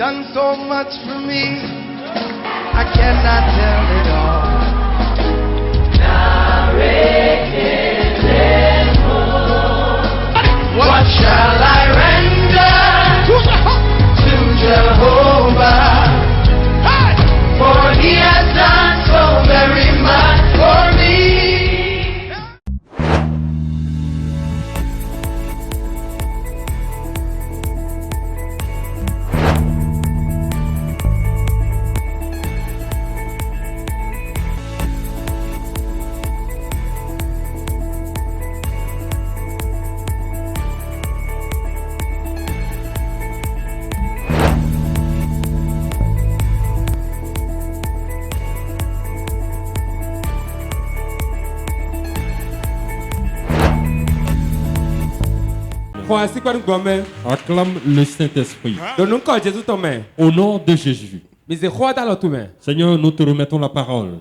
done so much for me, I cannot tell it all. What shall I render to Jehovah? For he has done so very much for me. Acclame le Saint-Esprit. Au nom de Jésus. Seigneur, nous te remettons la parole.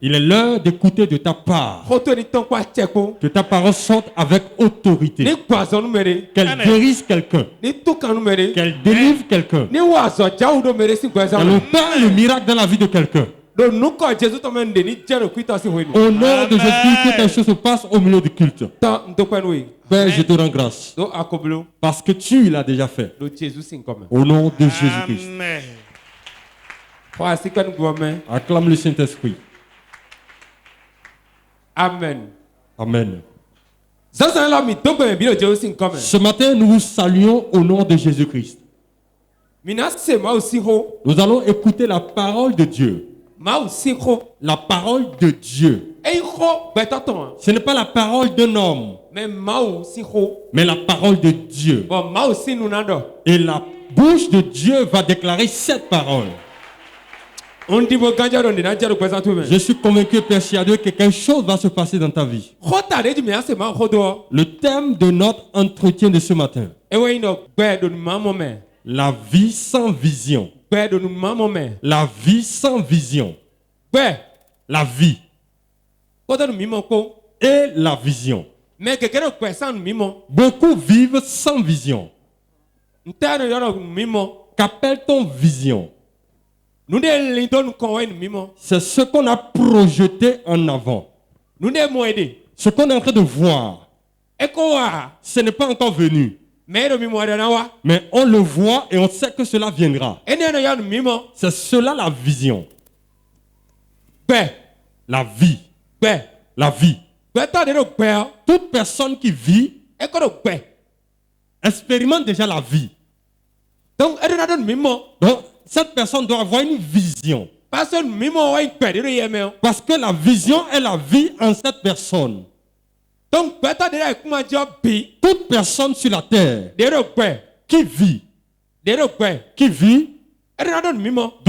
Il est l'heure d'écouter de ta part. Que ta parole sorte avec autorité. Qu'elle guérisse quelqu'un. Qu'elle délivre quelqu'un. Qu'elle opère le miracle dans la vie de quelqu'un. Au nom de Jésus, que quelque chose se passe au milieu du culte. Père, je te rends grâce. Parce que tu l'as déjà fait. Au nom de Jésus-Christ. Acclame le Saint-Esprit. Amen. Amen. Ce matin, nous vous saluons au nom de Jésus-Christ. Nous allons écouter la parole de Dieu. La parole de Dieu. Ce n'est pas la parole d'un homme, mais la parole de Dieu. Et la bouche de Dieu va déclarer cette parole. Je suis convaincu, persuadé que quelque chose va se passer dans ta vie. Le thème de notre entretien de ce matin: la vie sans vision. La vie sans vision. La vie et la vision. Beaucoup vivent sans vision. Qu'appelle-t-on vision? C'est ce qu'on a projeté en avant. Ce qu'on est en train de voir. Ce n'est pas encore venu. Mais on le voit et on sait que cela viendra. C'est cela la vision. La vie. La vie. Toute personne qui vit expérimente déjà la vie. Donc, cette personne doit avoir une vision. Parce que la vision est la vie en cette personne. Donc, toute personne sur la terre qui vit doit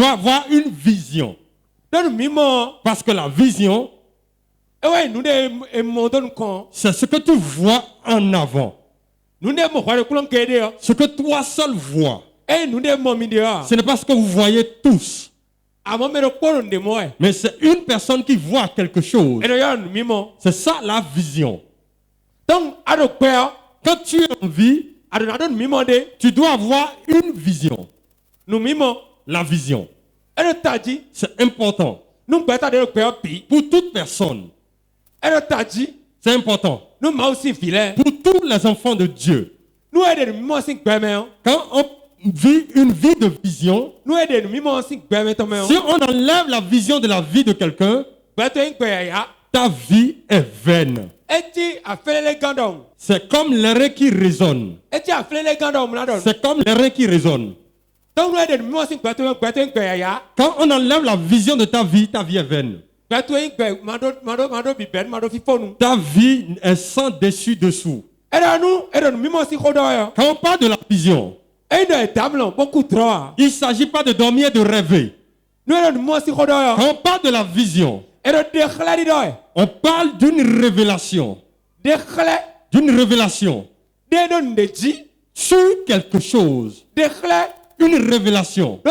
avoir une vision. Parce que la vision, c'est ce que tu vois en avant. Ce que toi seul vois. Ce n'est pas ce que vous voyez tous. Mais c'est une personne qui voit quelque chose. C'est ça la vision. Donc, quand tu es en vie, tu dois avoir une vision. La vision. C'est important. Pour toute personne. C'est important. Pour tous les enfants de Dieu. Quand on vit une vie de vision, si on enlève la vision de la vie de quelqu'un, ta vie est vaine. C'est comme les reins qui résonnent. C'est comme les reins qui résonnent. Quand on enlève la vision de ta vie est vaine. Ta vie est sans dessus-dessous. Quand on parle de la vision, il ne s'agit pas de dormir et de rêver. Quand on parle de la vision, on parle d'une révélation. D'une révélation sur quelque chose. Une révélation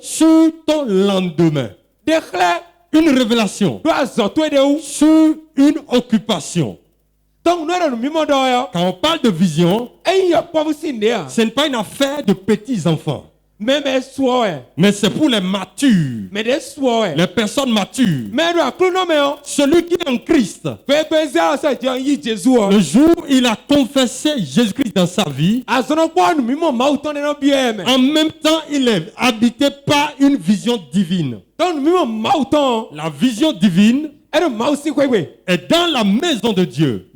sur ton lendemain. Une révélation sur une occupation. Quand on parle de vision, ce n'est pas une affaire de petits enfants. Mais c'est pour les matures, les personnes matures. Celui qui est en Christ, le jour où il a confessé Jésus-Christ dans sa vie, en même temps il est habité par une vision divine. La vision divine est dans la maison de Dieu.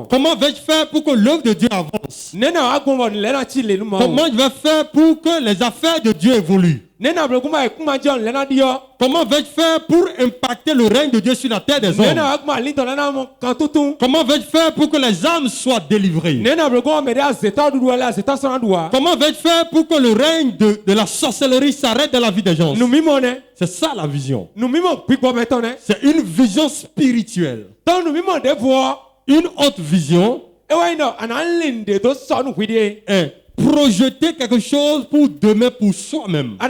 Comment vais-je faire pour que l'œuvre de Dieu avance? Comment je vais faire pour que les affaires de Dieu évoluent? Comment vais-je faire pour impacter le règne de Dieu sur la terre des hommes? Comment vais-je faire pour que les âmes soient délivrées? Comment vais-je faire pour que le règne de la sorcellerie s'arrête dans la vie des gens? C'est ça la vision. C'est une vision spirituelle. Une autre vision est projeter quelque chose pour demain pour soi-même. Tu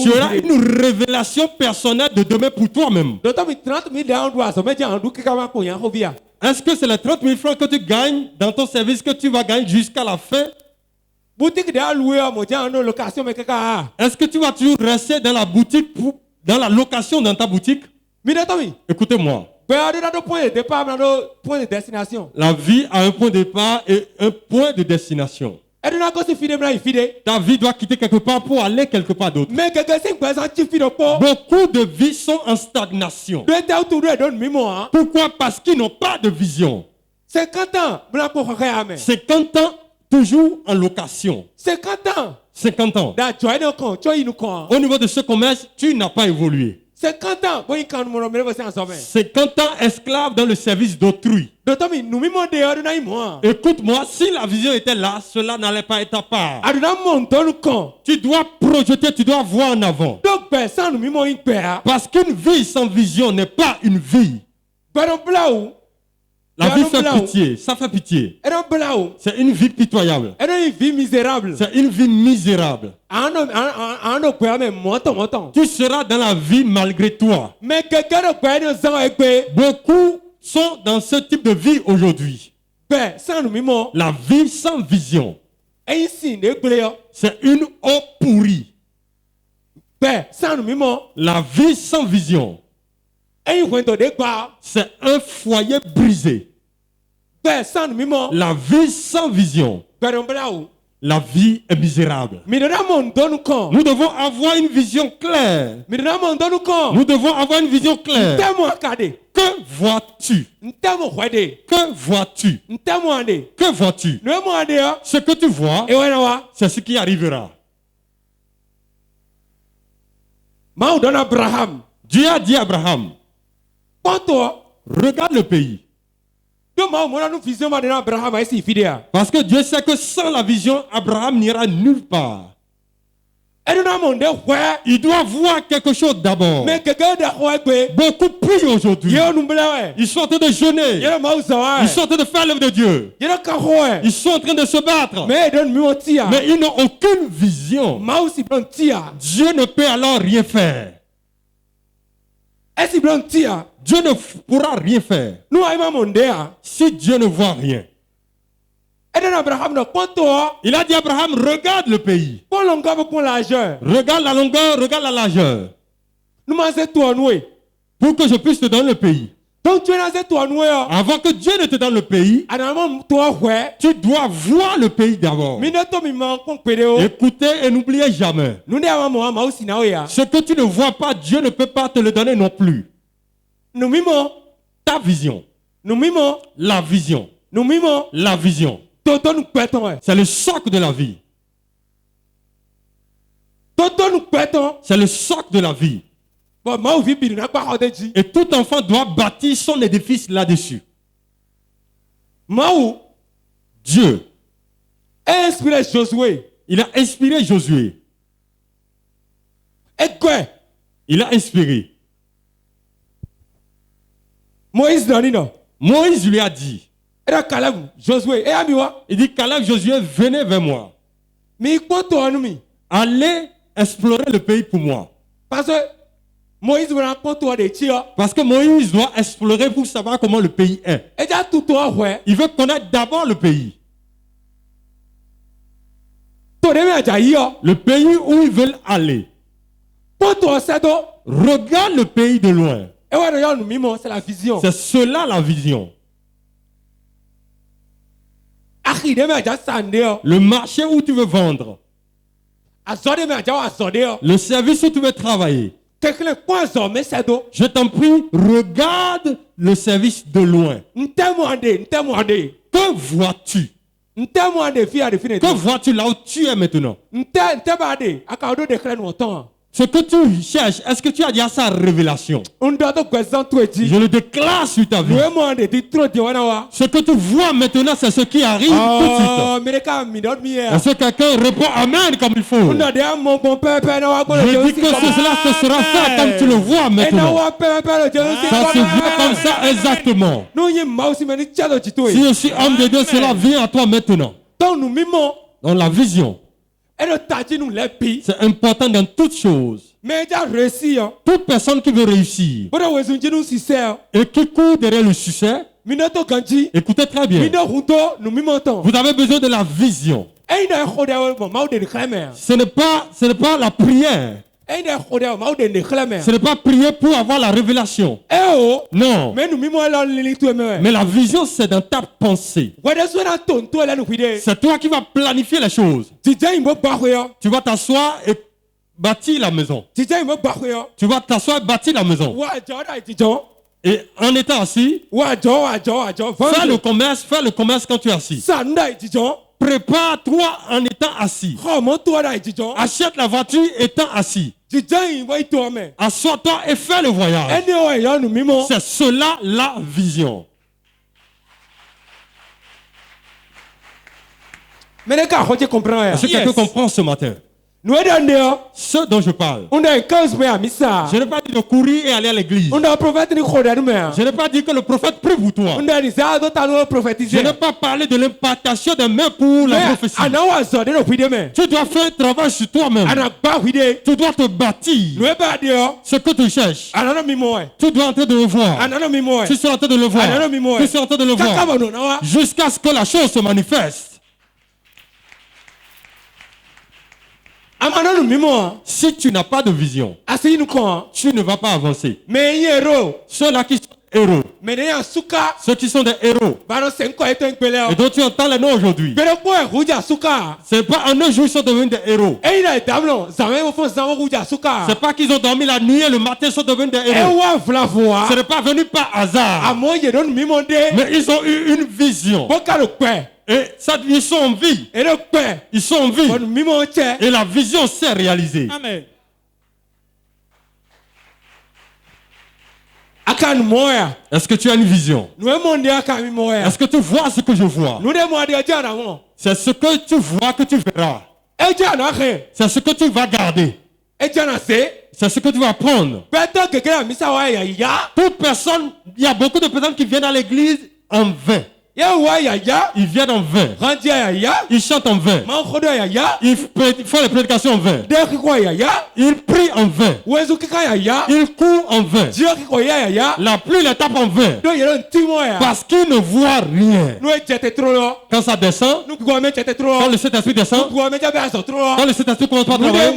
auras une révélation personnelle de demain pour toi-même. Est-ce que c'est les 30 000 francs que tu gagnes dans ton service que tu vas gagner jusqu'à la fin? Est-ce que tu vas toujours rester dans la boutique, dans la location dans ta boutique? Écoutez-moi. La vie a un point de départ et un point de destination. Ta vie doit quitter quelque part pour aller quelque part d'autre. Beaucoup de vies sont en stagnation. Pourquoi? Parce qu'ils n'ont pas de vision. 50 ans toujours en location. 50 ans. Au niveau de ce commerce, tu n'as pas évolué. 50 ans esclave dans le service d'autrui. Écoute-moi, si la vision était là, cela n'allait pas être à part. Tu dois projeter, tu dois voir en avant. Parce qu'une vie sans vision n'est pas une vie. La vie fait pitié, ça fait pitié. C'est une vie pitoyable. C'est une vie misérable. Tu seras dans la vie malgré toi. Beaucoup sont dans ce type de vie aujourd'hui. La vie sans vision. C'est une eau pourrie. La vie sans vision. C'est un foyer brisé. La vie sans vision. La vie est misérable. Nous devons avoir une vision claire. Nous devons avoir une vision claire. Que vois-tu? Que vois-tu? Que vois-tu? Ce que tu vois, c'est ce qui arrivera. Dieu a dit à Abraham, regarde le pays. Parce que Dieu sait que sans la vision, Abraham n'ira nulle part. Il doit voir quelque chose d'abord. Beaucoup prient aujourd'hui. Ils sont en train de jeûner. Ils sont en train de faire l'œuvre de Dieu. Ils sont en train de se battre. Mais ils n'ont aucune vision. Dieu ne peut alors rien faire. Dieu ne pourra rien faire si Dieu ne voit rien. Il a dit à Abraham, regarde le pays. Regarde la longueur, regarde la largeur. Pour que je puisse te donner le pays. Avant que Dieu ne te donne le pays, tu dois voir le pays d'abord. Écoutez et n'oubliez jamais. Ce que tu ne vois pas, Dieu ne peut pas te le donner non plus. Ta vision. La vision. La vision. C'est le socle de la vie. C'est le socle de la vie. Et tout enfant doit bâtir son édifice là-dessus. Dieu il a inspiré Josué. Il a inspiré Moïse lui a dit, il dit, Caleb, Josué, venez vers moi. Allez explorer le pays pour moi. Parce que Moïse doit explorer pour savoir comment le pays est. Il veut connaître d'abord le pays. Le pays où ils veulent aller. Regarde le pays de loin. C'est la vision. C'est cela la vision. Le marché où tu veux vendre. Le service où tu veux travailler. Je t'en prie, regarde le service de loin. Que vois-tu? Que vois-tu là où tu es maintenant? Ce que tu cherches, est-ce que tu as déjà sa révélation? Je le déclare sur ta vie. Ce que tu vois maintenant, c'est ce qui arrive tout de suite. Est-ce que quelqu'un répond Amen comme il faut? Je dis que cela te sera fait comme tu le vois maintenant. Ça se voit comme ça exactement. Si je suis homme de Dieu, cela vient à toi maintenant. Dans la vision. C'est important dans toutes choses. Toute personne qui veut réussir et qui court derrière le succès, écoutez très bien. Vous avez besoin de la vision. Ce n'est pas la prière. Ce n'est pas prier pour avoir la révélation. Non. Mais la vision, c'est dans ta pensée. C'est toi qui vas planifier les choses. Tu vas t'asseoir et bâtir la maison. Tu vas t'asseoir et bâtir la maison. Et en étant assis, fais le commerce quand tu es assis. Prépare-toi en étant assis. Achète la voiture étant assis. Assois-toi et fais le voyage. C'est cela la vision. Est-ce que quelqu'un comprend ce matin? Ce dont je parle. Je n'ai pas dit de courir et aller à l'église. Je n'ai pas dit que le prophète prie pour toi. Je n'ai pas parlé de l'impartation des mains pour la prophétie. Tu dois faire un travail sur toi-même. Tu dois te bâtir. Ce que tu cherches. Tu dois en train de le voir. Tu seras en train de le voir. Tu seras en train de le voir. Jusqu'à ce que la chose se manifeste. Si tu n'as pas de vision, tu ne vas pas avancer. Ceux-là qui sont héros, ceux qui sont des héros, et dont tu entends les noms aujourd'hui, c'est pas en un jour ils sont devenus des héros. C'est pas qu'ils ont dormi la nuit et le matin ils sont devenus des héros. Ce n'est pas venu par hasard. Mais ils ont eu une vision. Et ça, ils sont en vie. Ils sont en vie. Et la vision s'est réalisée. Amen. Est-ce que tu as une vision? Est-ce que tu vois ce que je vois? C'est ce que tu vois que tu verras. C'est ce que tu vas garder. C'est ce que tu vas apprendre. Toute personne, il y a beaucoup de personnes qui viennent à l'église en vain. Ils viennent en vain. Ils chantent en vain. Ils font les prédications en vain. Ils prient en vain. Ils courent en vain. La pluie les tape en vain. Parce qu'ils ne voient rien. Quand ça descend, quand le Saint-Esprit descend, quand le Saint-Esprit commence à travailler,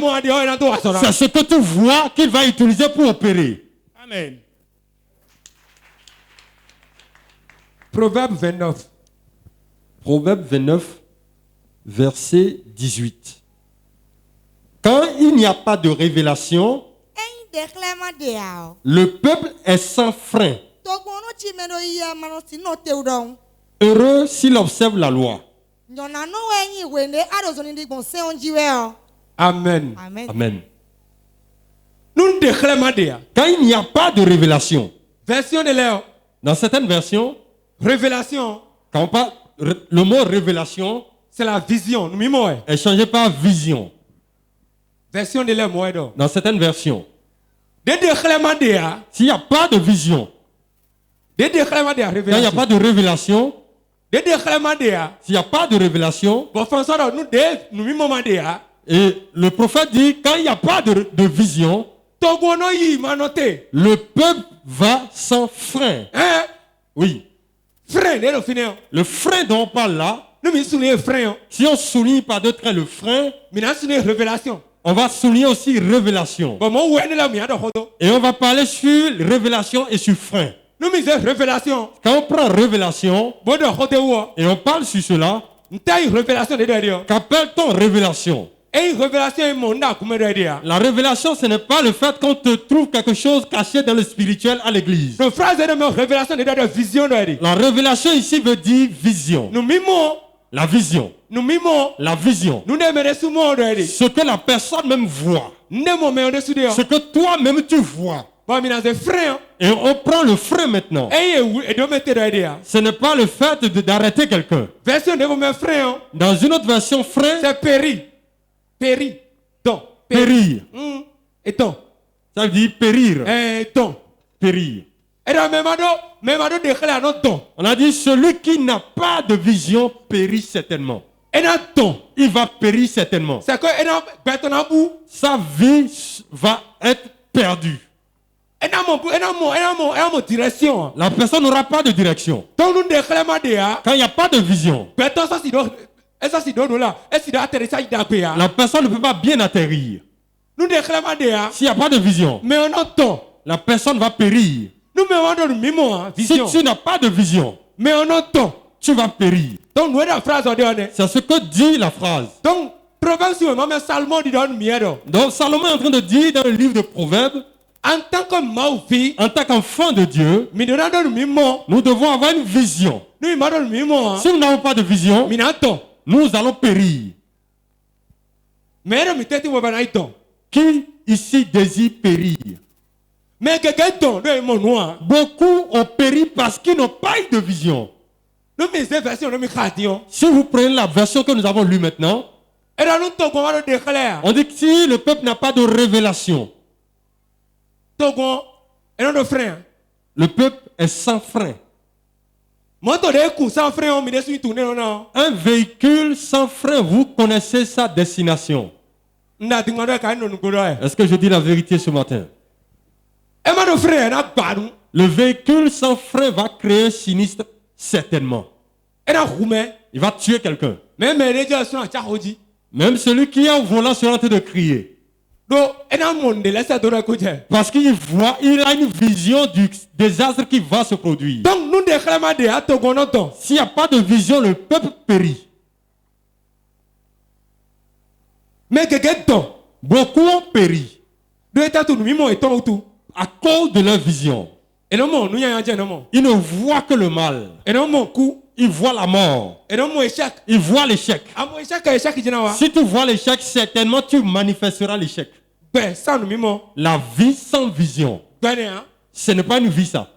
c'est ce que tu vois qu'il va utiliser pour opérer. Amen. Proverbe 29. Proverbe 29, verset 18. Quand il n'y a pas de révélation, le peuple est sans frein. Heureux s'il observe la loi. Amen. Amen. Quand il n'y a pas de révélation, dans certaines versions, révélation. Quand on parle, le mot révélation, c'est la vision. Est changé par vision. Version de l'air. Dans certaines versions. S'il n'y a pas de vision, quand il n'y a pas de révélation, s'il n'y a pas de révélation, et le prophète dit, quand il n'y a pas de vision, Le peuple va sans frein. Hein? Oui. Frein, le frein dont on parle là, si on souligne par deux traits le frein, on va souligner aussi révélation. Et on va parler sur révélation et sur frein. Quand on prend révélation et on parle sur cela, qu'appelle-t-on révélation? La révélation, ce n'est pas le fait qu'on te trouve quelque chose caché dans le spirituel à l'église. La révélation ici veut dire vision. La vision. La vision. Ce que la personne même voit. Ce que toi-même tu vois. Et on prend le frein maintenant. Ce n'est pas le fait d'arrêter quelqu'un. Dans une autre version, frein, c'est périr. Périr. Périr. Et ton. Ça veut dire périr. Et ton. Périr. On a dit celui qui n'a pas de vision périt certainement. Il va périr certainement. Sa vie va être perdue. La personne n'aura pas de direction. Quand il n'y a pas de vision, la personne ne peut pas bien atterrir. S'il n'y a pas de vision, la personne va périr. Si tu n'as pas de vision, tu vas périr. C'est ce que dit la phrase. Donc Salomon est en train de dire dans le livre de Proverbes, en tant qu'enfant de Dieu, nous devons avoir une vision. Si nous n'avons pas de vision, nous allons périr. Qui ici désire périr? Beaucoup ont péri parce qu'ils n'ont pas eu de vision. Si vous prenez la version que nous avons lue maintenant, on dit que si le peuple n'a pas de révélation, le peuple est sans frein. Un véhicule sans frein, vous connaissez sa destination. Est-ce que je dis la vérité ce matin? Le véhicule sans frein va créer un sinistre certainement. Il va tuer quelqu'un. Même celui qui est au volant sera en train de crier. Parce qu'il voit, il a une vision du désastre qui va se produire. S'il n'y a pas de vision, le peuple périt. Beaucoup ont péri à cause de leur vision. Ils ne voient que le mal. Ils voient la mort. Ils voient l'échec. Si tu vois l'échec, certainement tu manifesteras l'échec. La vie sans vision, ce n'est pas une vie ça.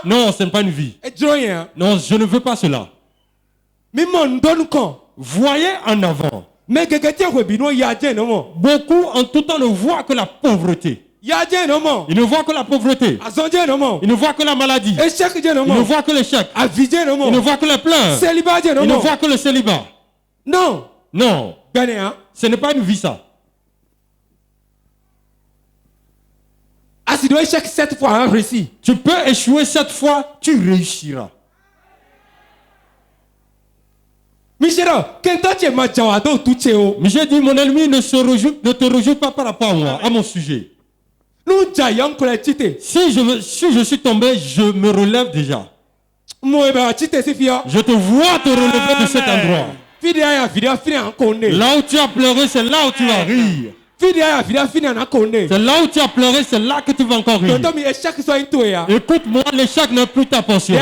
Non, ce n'est pas une vie. Non, je ne veux pas cela. Voyez en avant. Beaucoup en tout temps ne voient que la pauvreté. Ils ne voient que la pauvreté. Ils ne voient que la maladie. Ils ne voient que l'échec. Ils ne voient que les pleurs. Ils ne voient que le célibat. Non. Non. Ce n'est pas une vie ça. Tu peux échouer 7 fois, tu réussiras. Michel dit, mon ennemi ne te réjouit pas par rapport à moi, à mon sujet. Si je suis tombé, je me relève déjà. Je te vois te relever de cet endroit. Là où tu as pleuré, c'est là où tu vas rire. C'est là où tu as pleuré, c'est là que tu vas encore rire. Écoute-moi, l'échec n'est plus ta portion.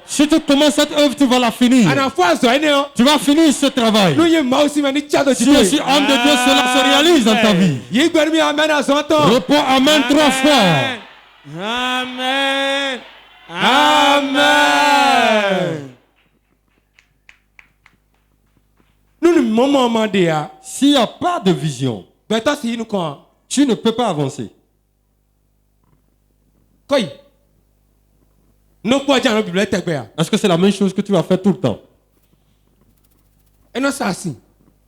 Si tu commences cette œuvre, tu vas la finir. Tu vas finir ce travail. Si je suis homme de Dieu, cela se réalise dans ta vie. Réponds Amen 3 fois. Amen. Amen. S'il n'y a pas de vision, tu ne peux pas avancer. Est-ce que c'est la même chose que tu vas faire tout le temps?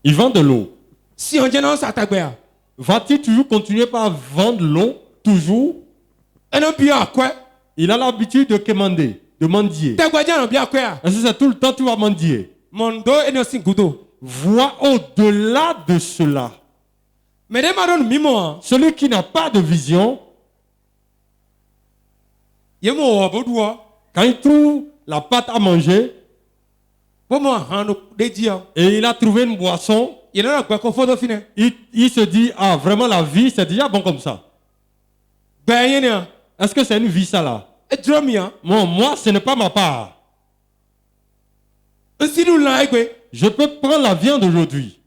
Ils vendent de l'eau. Va-t-il toujours continuer par vendre l'eau? Toujours. Il a l'habitude de commander, de mendier. Est-ce que c'est tout le temps que tu vas mendier? Vois au-delà de cela. Celui qui n'a pas de vision, quand il trouve la pâte à manger, et il a trouvé une boisson, il se dit, ah vraiment la vie c'est déjà bon comme ça. Est-ce que c'est une vie ça là? Moi ce n'est pas ma part. Je peux prendre la viande aujourd'hui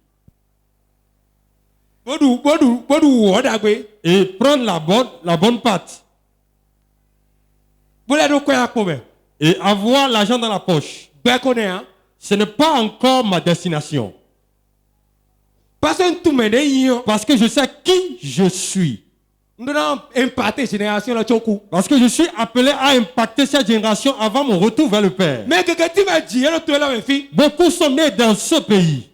et prendre la bonne pâte et avoir l'argent dans la poche. Ce n'est pas encore ma destination. Parce que je sais qui je suis. Parce que je suis appelé à impacter cette génération avant mon retour vers le Père. Beaucoup sont nés dans ce pays.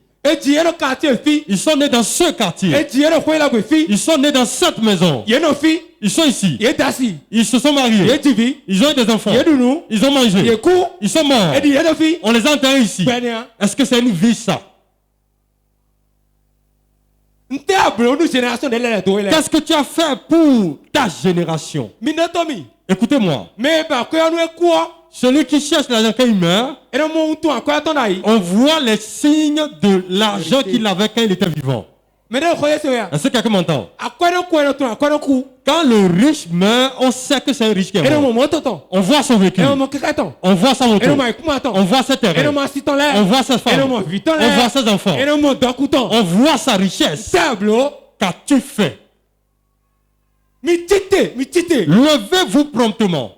Ils sont nés dans ce quartier. Ils sont nés dans cette maison. Ils sont ici. Ils se sont mariés. Ils ont eu des enfants. Ils ont mangé. Ils sont morts. On les a enterrés ici. Est-ce que c'est une vie ça? Qu'est-ce que tu as fait pour ta génération? Écoutez-moi. Celui qui cherche l'argent quand il meurt, on voit les signes de l'argent qu'il avait quand il était vivant. Est-ce que quelqu'un m'entend? Quand le riche meurt, on sait que c'est un riche qui est mort. On voit son véhicule. On voit sa moto. On voit ses terrains. On voit sa femme. On voit ses enfants. On voit sa richesse. Qu'as-tu fait? Levez-vous promptement.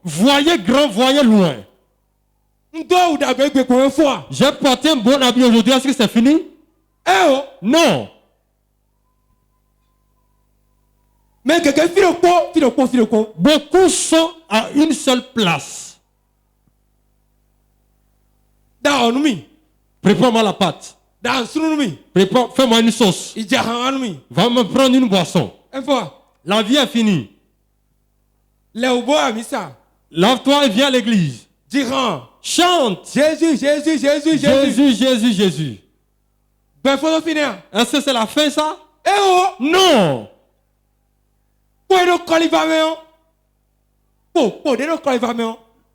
Voyez grand, voyez loin. J'ai porté un bon habit aujourd'hui. Est-ce que c'est fini? Non. Beaucoup sont à une seule place. Prépare-moi la pâte. Fais-moi une sauce. Va me prendre une boisson. La vie est finie. Lave-toi et viens à l'église. Chante. Jésus, Jésus, Jésus, Jésus. Jésus, Jésus. Est-ce que c'est la fin ça? Non.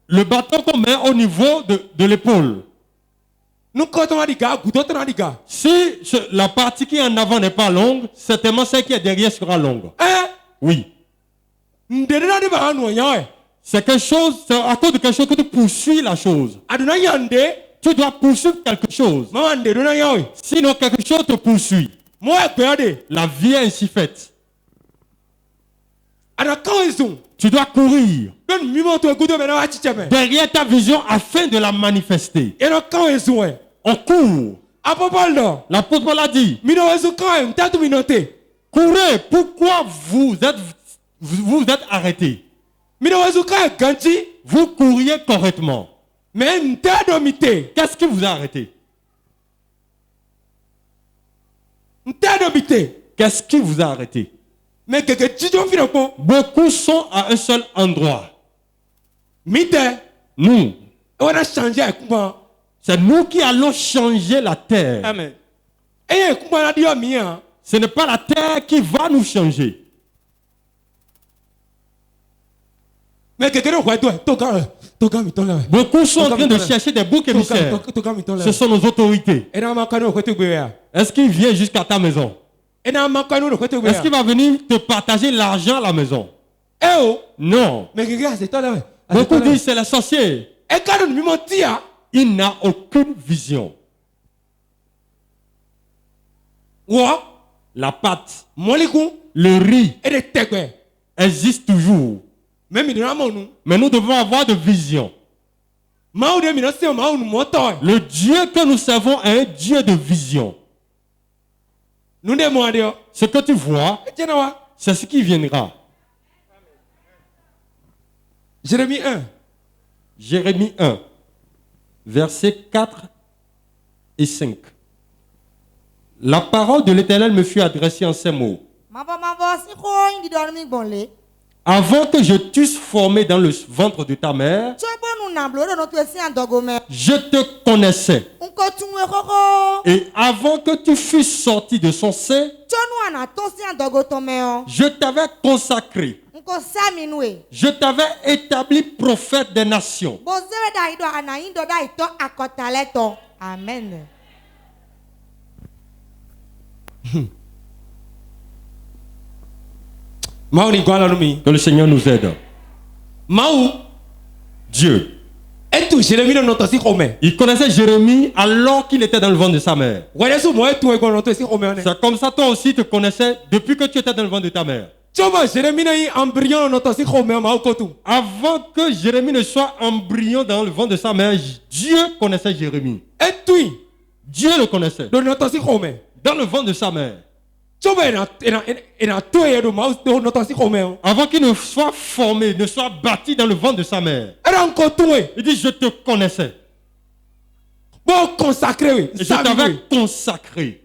Le bâton qu'on met au niveau de l'épaule. Si la partie qui est en avant n'est pas longue, certainement celle qui est derrière sera longue. Oui. C'est quelque chose, c'est à cause de quelque chose que tu poursuis la chose. Tu dois poursuivre quelque chose. Sinon quelque chose te poursuit. La vie est ainsi faite. Tu dois courir derrière ta vision afin de la manifester. On court. L'apôtre Paul a dit, courez, pourquoi vous êtes arrêtés? Vous couriez correctement. Qu'est-ce qui vous a arrêté? Qu'est-ce qui vous a arrêté? Beaucoup sont à un seul endroit. Nous. C'est nous qui allons changer la terre. Amen. Ce n'est pas la terre qui va nous changer. Beaucoup sont en train de chercher des boucs émissaires. Ce sont nos autorités. Est-ce qu'il vient jusqu'à ta maison? Est-ce qu'il va venir te partager l'argent à la maison? Non. Beaucoup disent c'est le sorcier. Il n'a aucune vision. La pâte, le riz existe toujours. Mais nous devons avoir de vision. Le Dieu que nous servons est un Dieu de vision. Ce que tu vois, c'est ce qui viendra. Jérémie 1. Jérémie 1, versets 4 et 5. La parole de l'Éternel me fut adressée en ces mots. Avant que je t'eusse formé dans le ventre de ta mère, je te connaissais. Et avant que tu fusses sorti de son sein, je t'avais consacré. Je t'avais établi prophète des nations. Amen. Que le Seigneur nous aide. Dieu. Il connaissait Jérémie alors qu'il était dans le ventre de sa mère. C'est comme ça toi aussi te connaissais depuis que tu étais dans le ventre de ta mère. Avant que Jérémie ne soit embryon dans le ventre de sa mère, Dieu connaissait Jérémie. Dieu le connaissait. Dans le ventre de sa mère. Avant qu'il ne soit formé, ne soit bâti dans le ventre de sa mère. Il dit, je te connaissais. Et je t'avais consacré.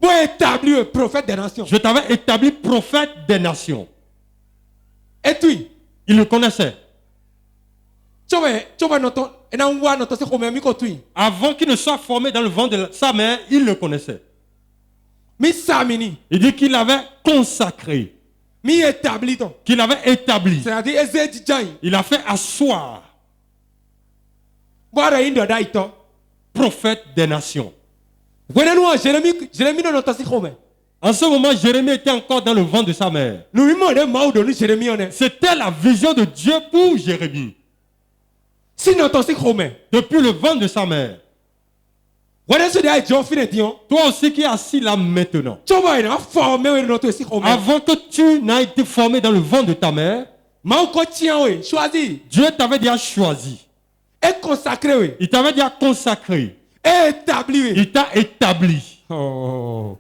Je t'avais établi prophète des nations. Il le connaissait. Avant qu'il ne soit formé dans le ventre de sa mère, il le connaissait. Il dit qu'il avait consacré. Qu'il avait établi. Il a fait asseoir. Prophète des nations. En ce moment, Jérémie était encore dans le ventre de sa mère. C'était la vision de Dieu pour Jérémie. Depuis le ventre de sa mère. Toi aussi qui es assis là maintenant. Avant que tu n'aies été formé dans le ventre de ta mère, Dieu t'avait déjà choisi. Il t'avait déjà consacré. Il t'a établi. Oh.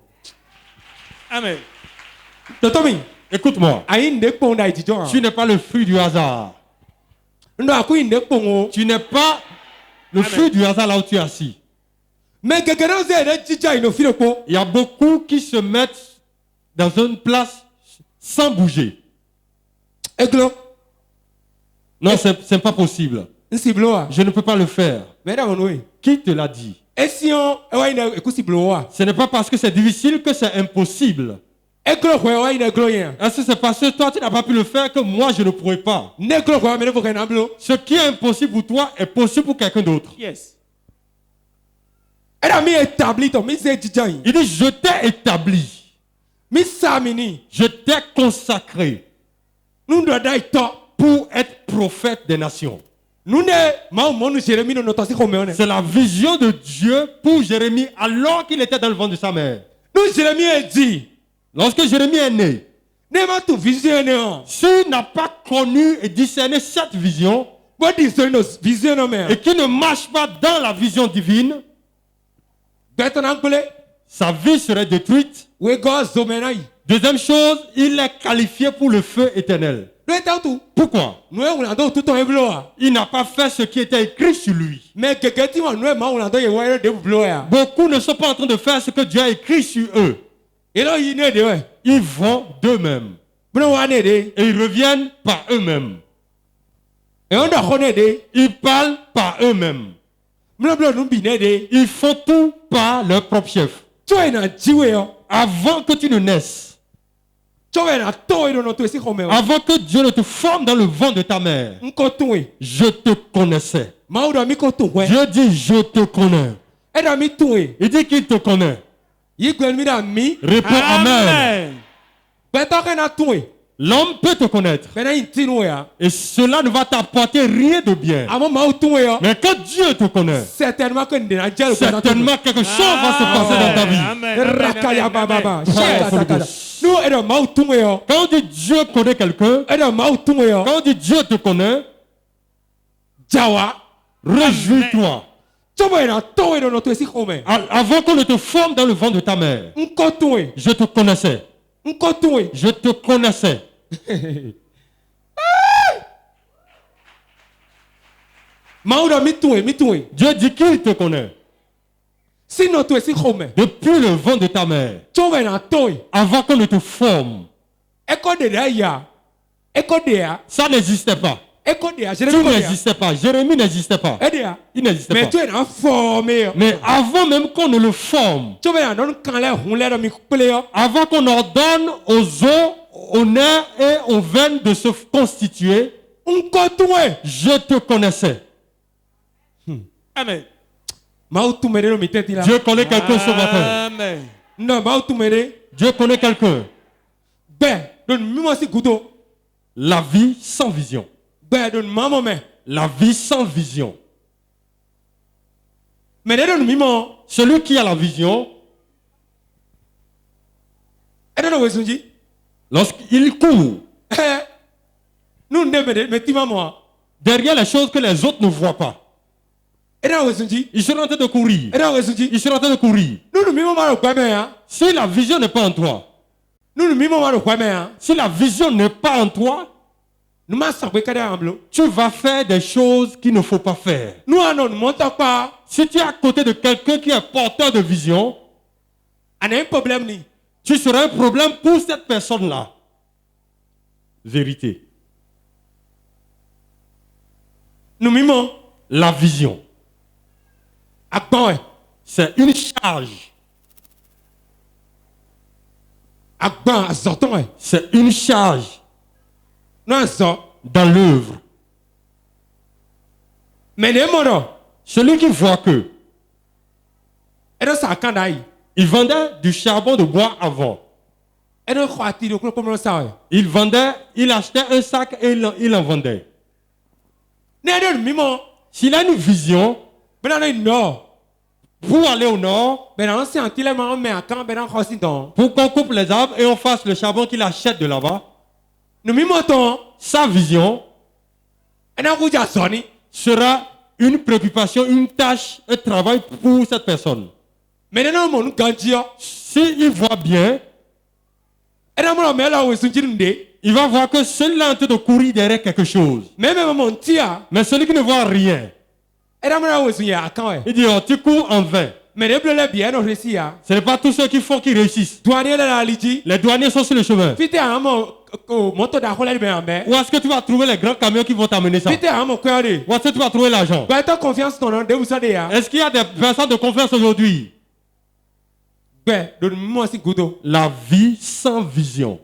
Amen. Écoute-moi. Tu n'es pas le fruit du hasard. Tu n'es pas le fruit du hasard là où tu es assis. Il y a beaucoup qui se mettent dans une place sans bouger. Non, c'est pas possible. Je ne peux pas le faire. Qui te l'a dit? Ce n'est pas parce que c'est difficile que c'est impossible. Est-ce que c'est parce que toi tu n'as pas pu le faire que moi je ne pourrais pas? Ce qui est impossible pour toi est possible pour quelqu'un d'autre. Yes. Il dit, je t'ai établi. Je t'ai consacré pour être prophète des nations. C'est la vision de Dieu pour Jérémie alors qu'il était dans le ventre de sa mère. Lorsque Jérémie est né, s'il n'a pas connu et discerné cette vision, et qu'il ne marche pas dans la vision divine, sa vie serait détruite. Deuxième chose, il est qualifié pour le feu éternel. Pourquoi? Il n'a pas fait ce qui était écrit sur lui. Beaucoup ne sont pas en train de faire ce que Dieu a écrit sur eux. Ils vont d'eux-mêmes. Et ils reviennent par eux-mêmes. Ils parlent par eux-mêmes. Ils font tout par leur propre chef. Avant que tu ne naisses, avant que Dieu ne te forme dans le ventre de ta mère, je te connaissais. Dieu dit, je te connais. Il dit qu'il te connaît. Réponds Amen. L'homme peut te connaître. Et cela ne va t'apporter rien de bien. Mais quand Dieu te connaît, certainement quelque chose va se passer dans ta vie. Quand on dit Dieu connaît quelqu'un, quand on dit Dieu te connaît, réjouis-toi. Avant qu'on ne te forme dans le ventre de ta mère, je te connaissais. Je te connaissais. Dieu dit qu'il te connaît. Depuis le ventre de ta mère. Avant qu'on ne te forme. Ça n'existait pas. Tu n'existais pas. Jérémie n'existait pas. Il n'existait pas. Mais avant même qu'on ne le forme, avant qu'on ordonne aux os, aux nerfs et aux veines de se constituer, je te connaissais. Amen. Dieu connaît quelqu'un ce matin. Amen. Dieu connaît quelqu'un. La vie sans vision. La vie sans vision. Celui qui a la vision, lorsqu'il court derrière les choses que les autres ne voient pas, il sera en train de courir. Il sera en train de courir. Si la vision n'est pas en toi, si la vision n'est pas en toi, tu vas faire des choses qu'il ne faut pas faire. Si tu es à côté de quelqu'un qui est porteur de vision, tu seras un problème pour cette personne-là. Vérité. La vision. C'est une charge. C'est une charge dans l'œuvre. Celui qui voit que il vendait du charbon de bois avant. Il achetait un sac et il en vendait. S'il a une vision pour aller au nord, pour qu'on coupe les arbres et on fasse le charbon qu'il achète de là-bas, sa vision sera une préoccupation, une tâche, un travail pour cette personne. S'il voit bien, il va voir que celui-là est en train de courir derrière quelque chose. Mais celui qui ne voit rien, il dit, oh, tu cours en vain. Ce n'est pas tous ceux qui font qui réussissent. Les douaniers sont sur le chemin. Où est-ce que tu vas trouver les grands camions qui vont t'amener ça? Où est-ce que tu vas trouver l'argent? Est-ce qu'il y a des personnes de confiance aujourd'hui? La vie sans vision.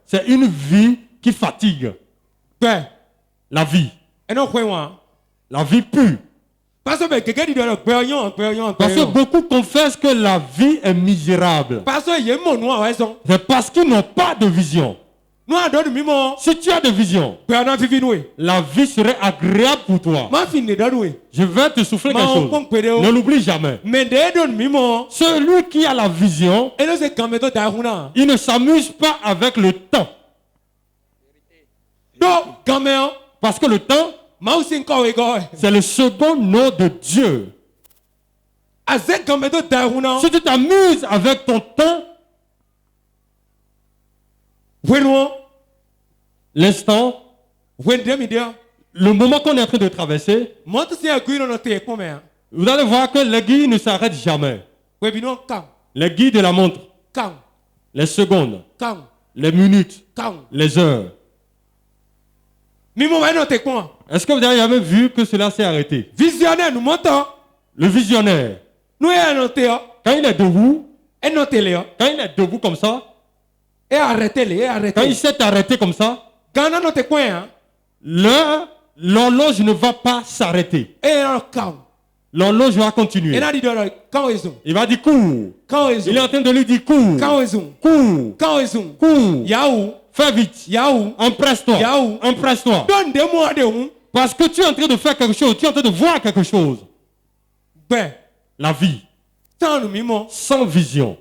C'est une vie qui fatigue. La vie. La vie pure. Parce que beaucoup confessent que la vie est misérable. C'est parce qu'ils n'ont pas de vision. Si tu as de vision, la vie serait agréable pour toi. Je vais te souffler quelque chose. Ne l'oublie jamais. Celui qui a la vision, il ne s'amuse pas avec le temps. Parce que le temps, c'est le second nom de Dieu. Si tu t'amuses avec ton temps, l'instant, le moment qu'on est en train de traverser, vous allez voir que l'aiguille ne s'arrête jamais. L'aiguille de la montre, les secondes, les minutes, les heures. Est-ce que vous avez jamais vu que cela s'est arrêté? Le visionnaire, quand il est debout, comme ça, quand il s'est arrêté comme ça, l'horloge ne va pas s'arrêter. L'horloge va continuer. Il va dire cours. Il est en train de lui dire cours. Cours. Fais vite. Empresse-toi. Empresse-toi. Parce que tu es en train de faire quelque chose. Tu es en train de voir quelque chose. La vie sans vision,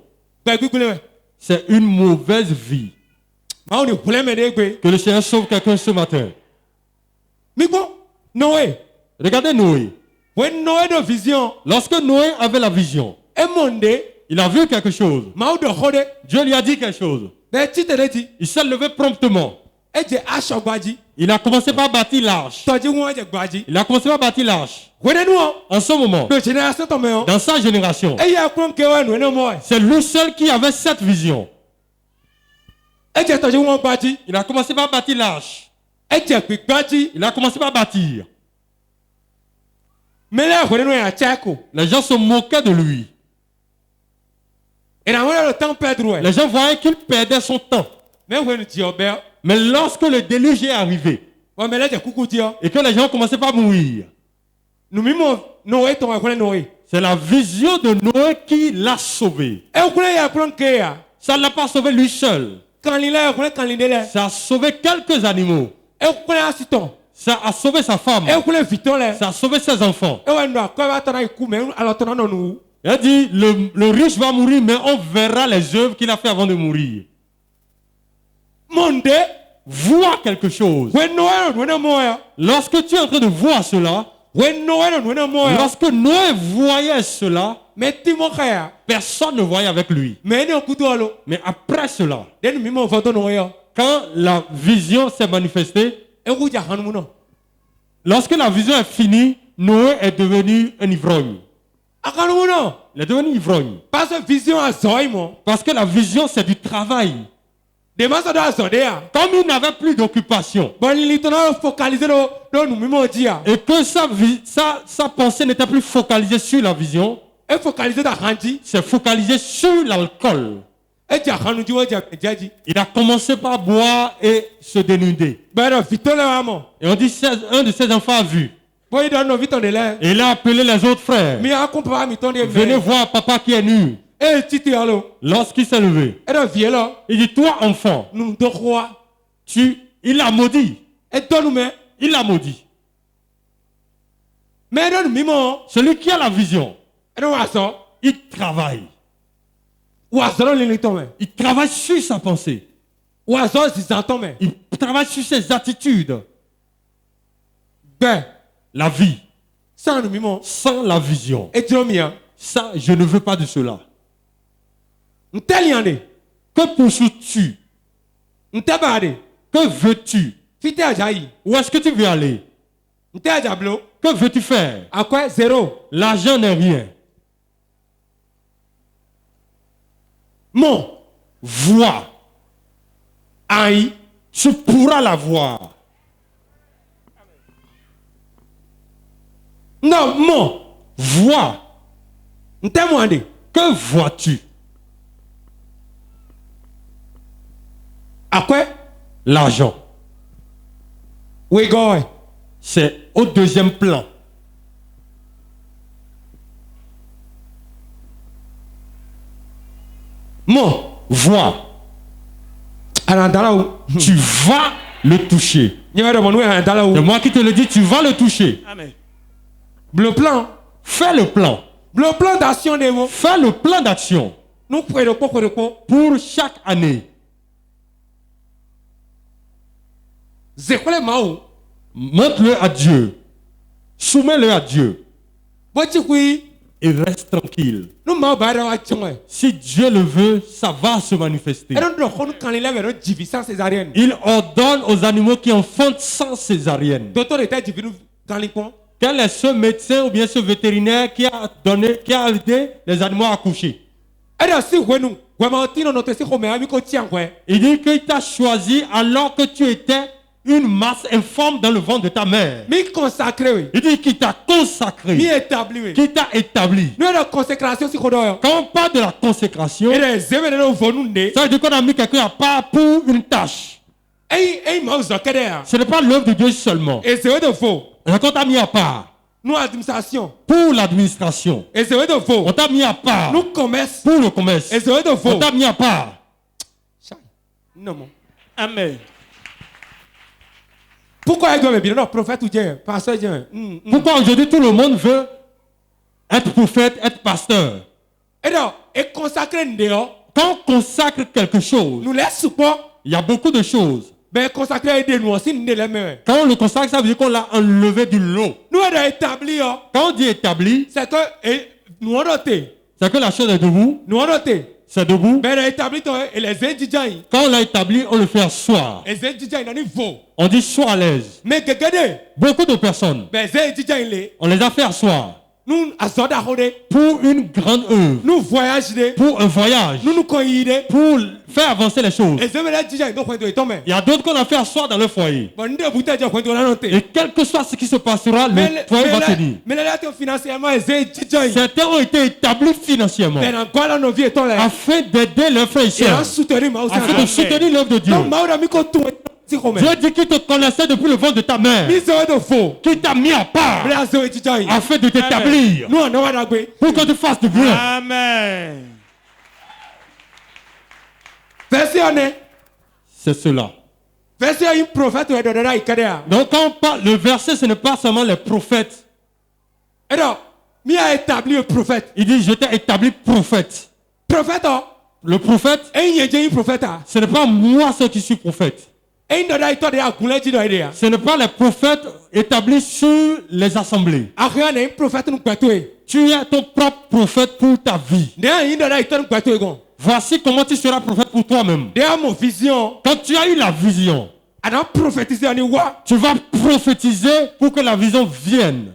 c'est une mauvaise vie. Que le Seigneur sauve quelqu'un ce matin. Regardez Noé. Lorsque Noé avait la vision, il a vu quelque chose. Dieu lui a dit quelque chose. Il s'est levé promptement. Il a commencé par bâtir l'arche. Il a commencé par bâtir l'arche. En ce moment, dans sa génération, c'est lui seul qui avait cette vision. Il a commencé par bâtir l'arche. Il a commencé par bâtir. Les gens se moquaient de lui. Les gens voyaient qu'il perdait son temps. Mais lorsque le déluge est arrivé et que les gens commençaient par mourir, c'est la vision de Noé qui l'a sauvé. Ça ne l'a pas sauvé lui seul. Ça a sauvé quelques animaux. Ça a sauvé sa femme. Ça a sauvé ses enfants. Il a dit, le riche va mourir, mais on verra les œuvres qu'il a fait avant de mourir. Vois quelque chose. Lorsque tu es en train de voir cela, lorsque Noé voyait cela, personne ne voyait avec lui. Mais après cela, quand la vision s'est manifestée, lorsque la vision est finie, Noé est devenu un ivrogne. Il est devenu ivrogne. Parce que la vision, c'est du travail. Comme il n'avait plus d'occupation et que sa pensée n'était plus focalisée sur la vision, c'est focalisé sur l'alcool. Il a commencé par boire et se dénuder. Et on dit un de ses enfants a vu. Et il a appelé les autres frères. Venez voir papa qui est nu. Lorsqu'il s'est levé, il dit, toi enfant, il a maudit. Il l'a maudit. Celui qui a la vision, il travaille. Il travaille sur sa pensée. Il travaille sur ses attitudes. La vie sans la vision. Ça, je ne veux pas de cela. Que poursuis-tu? Que veux-tu? Où est-ce que tu veux aller? Que veux-tu faire? L'argent n'est rien. Vois. Tu pourras la voir. Vois. Que vois-tu? L'argent. C'est au deuxième plan. Vois. Tu vas le toucher. C'est moi qui te le dis, tu vas le toucher. Amen. Le plan. Fais le plan. Le plan d'action de vous. Fais le plan d'action. Pour chaque année. Montre-le à Dieu. Soumets-le à Dieu. Et reste tranquille. Si Dieu le veut, ça va se manifester. Il ordonne aux animaux qui enfantent sans césarienne. Quel est ce médecin ou bien ce vétérinaire qui a aidé les animaux à accoucher? Il dit qu'il t'a choisi alors que tu étais une masse informe dans le ventre de ta mère. Il dit qu'il t'a consacré, qu'il t'a établi. Quand on parle de la consécration, ça veut dire qu'on a mis quelqu'un à part pour une tâche. Ce n'est pas l'œuvre de Dieu seulement. On t'a mis à part pour l'administration. On t'a mis à part pour le commerce. On t'a mis à part. Amen. Pourquoi prophète ou Dieu, pasteur Dieu? Pourquoi aujourd'hui tout le monde veut être prophète, être pasteur? Et consacrer quand on consacre quelque chose, il y a beaucoup de choses. Quand on le consacre, ça veut dire qu'on l'a enlevé du lot. Quand on dit établi, c'est que la chose est debout. C'est debout. Quand on l'a établi, on le fait asseoir. On dit sois à l'aise. Beaucoup de personnes, on les a fait asseoir. Pour une grande œuvre, pour un voyage, pour faire avancer les choses. Il y a d'autres qu'on a fait asseoir dans le foyer. Et quel que soit ce qui se passera, le foyer va tenir. Certains ont été établis financièrement afin d'aider leurs frères et sœurs, afin de soutenir l'œuvre de Dieu. Dieu dit qu'il te connaissait depuis le ventre de ta mère, qu'il t'a mis à part afin de t'établir pour que tu fasses du bien. Amen. C'est cela. Donc quand on parle, le verset, ce n'est pas seulement les prophètes. Il dit je t'ai établi prophète. Le prophète, ce n'est pas moi ce qui suis prophète. Ce n'est pas les prophètes établis sur les assemblées. Tu es ton propre prophète pour ta vie. Voici comment tu seras prophète pour toi-même. Quand tu as eu la vision, tu vas prophétiser pour que la vision vienne.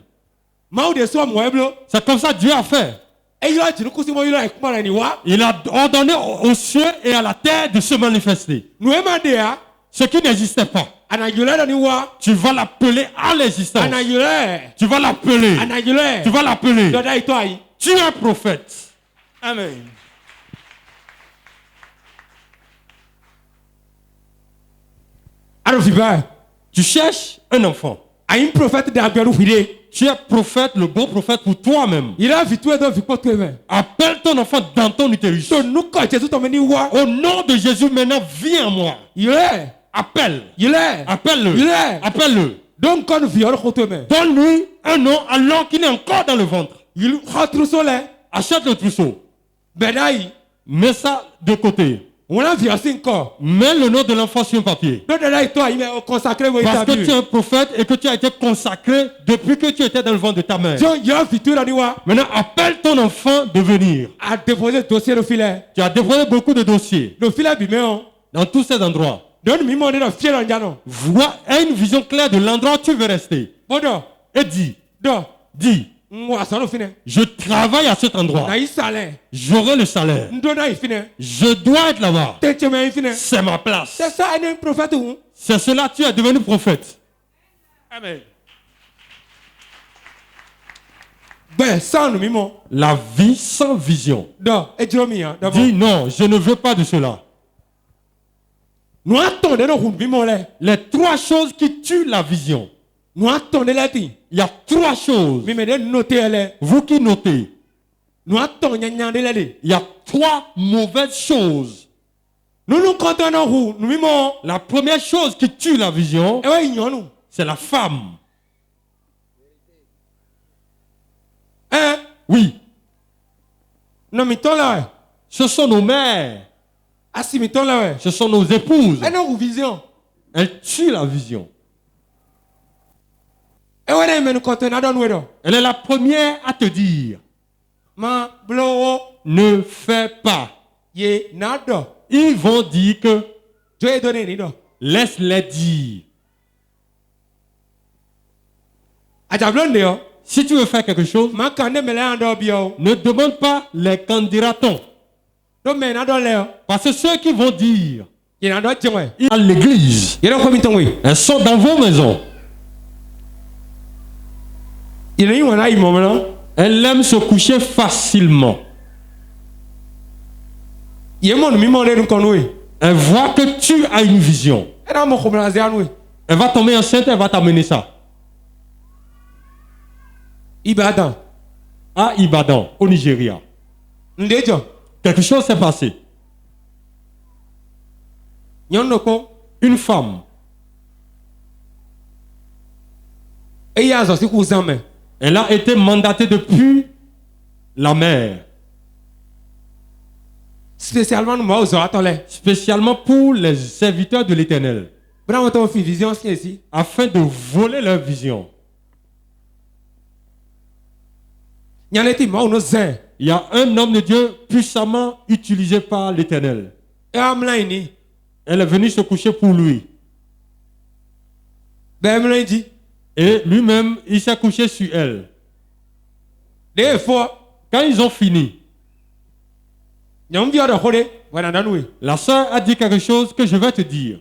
C'est comme ça que Dieu a fait. Il a ordonné aux cieux et à la terre de se manifester. Ce qui n'existait pas, tu vas l'appeler à l'existence. Tu vas l'appeler. Tu vas l'appeler. Tu es un prophète. Amen. Tu cherches un enfant. Tu es prophète, le bon prophète pour toi-même. Appelle ton enfant dans ton utérus. Au nom de Jésus, maintenant, viens en moi. Appelle-le. Appelle-le. Donne-lui un nom alors qu'il est encore dans le ventre. Achète le trousseau. Mets ça de côté. Mets le nom de l'enfant sur un papier. Parce que tu es un prophète et que tu as été consacré depuis que tu étais dans le ventre de ta mère. Maintenant, appelle ton enfant de venir. Tu as déposé beaucoup de dossiers dans tous ces endroits. Vois, aie une vision claire de l'endroit où tu veux rester. Et dis, je travaille à cet endroit. J'aurai le salaire. Je dois être là-bas. C'est ma place. C'est cela, tu es devenu prophète. Amen. La vie sans vision. Dis non, je ne veux pas de cela. Les trois choses qui tuent la vision. Il y a trois choses. Vous qui notez. Il y a trois mauvaises choses. La première chose qui tue la vision, c'est la femme. Oui. Ce sont nos mères. Ce sont nos épouses. Elles tuent la vision. Elle est la première à te dire ne fais pas. Ils vont dire que laisse-les dire. Si tu veux faire quelque chose, ne demande pas les candidatons. Parce que ceux qui vont dire à l'église, elles sont dans vos maisons. Elle aime se coucher facilement. Elle voit que tu as une vision. Elle va tomber enceinte, elle va t'amener ça. À Ibadan, au Nigeria. Quelque chose s'est passé. Une femme. Elle a été mandatée depuis la mer. Spécialement pour les serviteurs de l'Éternel. Afin de voler leur vision. Il Il y a un homme de Dieu puissamment utilisé par l'Éternel. Elle est venue se coucher pour lui. Et lui-même, il s'est couché sur elle. Quand ils ont fini, la sœur a dit quelque chose que je vais te dire.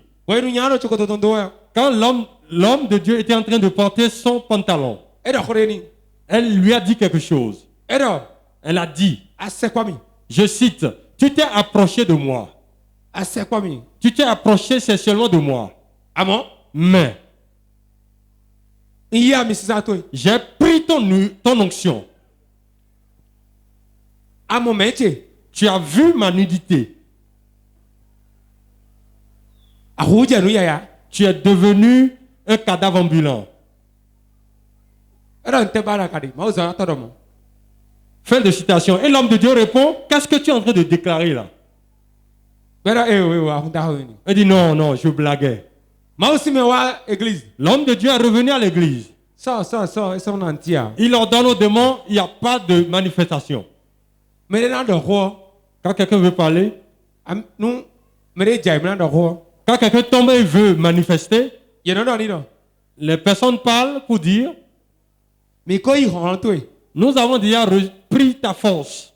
Quand l'homme de Dieu était en train de porter son pantalon, elle lui a dit quelque chose. Elle a dit, je cite, tu t'es approché de moi. Tu t'es approché sexuellement de moi. Mais j'ai pris ton onction. Tu as vu ma nudité. Tu es devenu un cadavre ambulant. Fin de citation. Et l'homme de Dieu répond, qu'est-ce que tu es en train de déclarer là? Il dit non, je blaguais. L'homme de Dieu est revenu à l'église. Il ordonne aux démons, il n'y a pas de manifestation. Quand quelqu'un veut parler, quand quelqu'un tombe et veut manifester, les personnes parlent pour dire, nous avons déjà pris ta force.